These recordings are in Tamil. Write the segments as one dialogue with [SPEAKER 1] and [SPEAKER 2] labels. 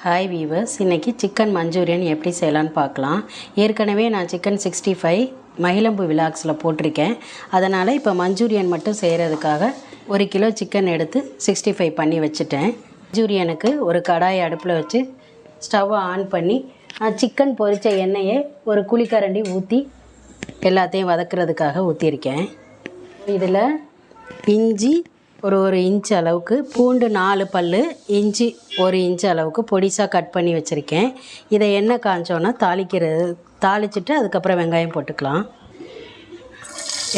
[SPEAKER 1] ஹாய் வீவர்ஸ், இன்றைக்கி சிக்கன் மஞ்சூரியன் எப்படி செய்யலான்னு பார்க்கலாம். ஏற்கனவே நான் சிக்கன் 65 மகிழம்பு விலாக்ஸில் போட்டிருக்கேன். அதனால் இப்போ மஞ்சூரியன் மட்டும் செய்கிறதுக்காக 1 கிலோ சிக்கன் எடுத்து 65 பண்ணி வச்சுட்டேன். மஞ்சூரியனுக்கு ஒரு கடாய் அடுப்பில் வச்சு ஸ்டவ்வை ஆன் பண்ணி சிக்கன் பொரித்த எண்ணெயை ஒரு குழிக்கரண்டி ஊற்றி எல்லாத்தையும் வதக்கிறதுக்காக ஊற்றிருக்கேன். இதில் இஞ்சி ஒரு இன்ச் அளவுக்கு, பூண்டு 4 பல், இஞ்சி 1 இன்ச் அளவுக்கு பொடிசாக கட் பண்ணி வச்சுருக்கேன். இதை எண்ணெய் காஞ்சோன்னா தாளிச்சிட்டு அதுக்கப்புறம் வெங்காயம் போட்டுக்கலாம்.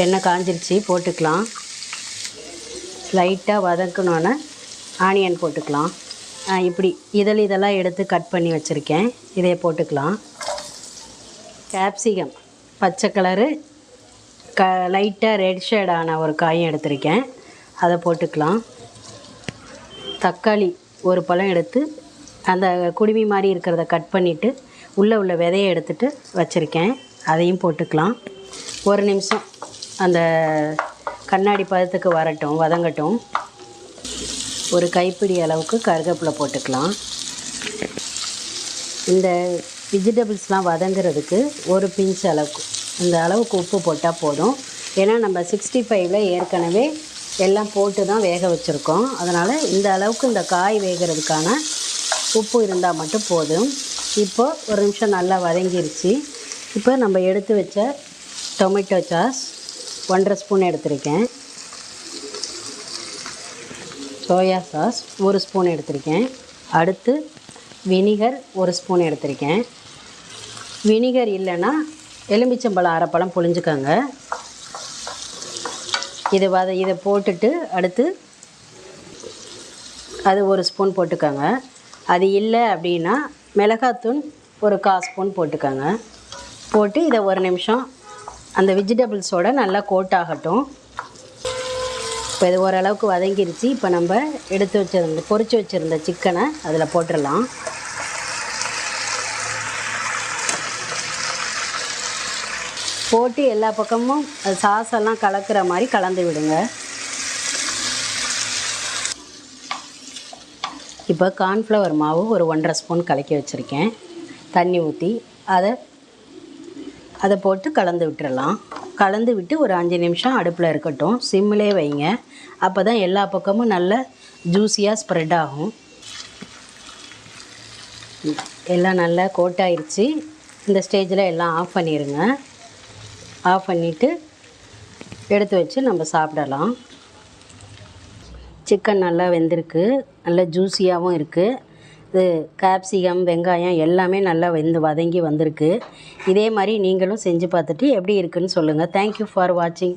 [SPEAKER 1] எண்ணெய் காஞ்சிருச்சு, போட்டுக்கலாம். லைட்டாக வதக்கணுன்னு ஆனியன் போட்டுக்கலாம். இப்படி இதெல்லாம் எடுத்து கட் பண்ணி வச்சுருக்கேன். இதை போட்டுக்கலாம். கேப்சிகம் பச்சை கலரு லைட்டாக ரெட் ஷேடான ஒரு காயும் எடுத்திருக்கேன், அதை போட்டுக்கலாம். தக்காளி ஒரு பழம் எடுத்து அந்த குடுமி மாதிரி இருக்கிறத கட் பண்ணிவிட்டு உள்ள விதையை எடுத்துகிட்டு வச்சுருக்கேன், அதையும் போட்டுக்கலாம். 1 நிமிஷம் அந்த கண்ணாடி பதத்துக்கு வரட்டும், வதங்கட்டும். ஒரு கைப்பிடி அளவுக்கு கருவேப்பிலை போட்டுக்கலாம். இந்த வெஜிடபிள்ஸ்லாம் வதங்கிறதுக்கு ஒரு பிஞ்ச் அளவுக்கு, இந்த அளவுக்கு உப்பு போட்டால் போதும். ஏன்னா நம்ம 65ல் ஏற்கனவே எல்லாம் போட்டு தான் வேக வச்சுருக்கோம். அதனால் இந்த அளவுக்கு இந்த காய் வேகிறதுக்கான உப்பு இருந்தால் மட்டும் போதும். இப்போ 1 நிமிஷம் நல்லா வதங்கிருச்சு. இப்போ நம்ம எடுத்து வச்ச டொமேட்டோ சாஸ் 1.5 ஸ்பூன் எடுத்திருக்கேன். சோயா சாஸ் 1 ஸ்பூன் எடுத்திருக்கேன். அடுத்து வினிகர் 1 ஸ்பூன் எடுத்திருக்கேன். வினிகர் இல்லைன்னா எலுமிச்சம்பழம் 1/2 பழம் புழிஞ்சுக்கோங்க. இதை போட்டுட்டு அடுத்து அது 1 ஸ்பூன் போட்டுக்கோங்க. அது இல்லை அப்படின்னா மிளகாத்தூள் ஒரு 1/4 ஸ்பூன் போட்டுக்கோங்க. போட்டு இதை 1 நிமிஷம் அந்த வெஜிடபிள்ஸோடு நல்லா கோட் ஆகட்டும். இப்போ இது ஓரளவுக்கு வதங்கிருச்சு. இப்போ நம்ம பொரிச்சு வச்சுருந்த சிக்கனை அதில் போட்டுடலாம். போட்டு எல்லா பக்கமும் சாஸெல்லாம் கலக்கிற மாதிரி கலந்து விடுங்க. இப்போ கார்ன்ஃப்ளவர் மாவு ஒரு 1.5 ஸ்பூன் கலக்கி வச்சுருக்கேன், தண்ணி ஊற்றி அதை போட்டு கலந்து விட்டுறலாம். கலந்து விட்டு ஒரு 5 நிமிஷம் அடுப்பில் இருக்கட்டும், சிம்மிலே வைங்க. அப்போ தான் எல்லா பக்கமும் நல்ல ஜூஸியாக ஸ்ப்ரெட் ஆகும். எல்லாம் நல்லா கோட்டாயிருச்சு. இந்த ஸ்டேஜில் எல்லாம் ஆஃப் பண்ணிடுங்க. ஆஃப் பண்ணிவிட்டு எடுத்து வச்சு நம்ம சாப்பிடலாம். சிக்கன் நல்லா வெந்திருக்கு, நல்லா ஜூஸியாகவும் இருக்குது. இது கேப்சிகம் வெங்காயம் எல்லாமே நல்லா வதங்கி வந்திருக்கு. இதே மாதிரி நீங்களும் செஞ்சு பார்த்துட்டு எப்படி இருக்குன்னு சொல்லுங்கள். தேங்க்யூ ஃபார் வாட்சிங்.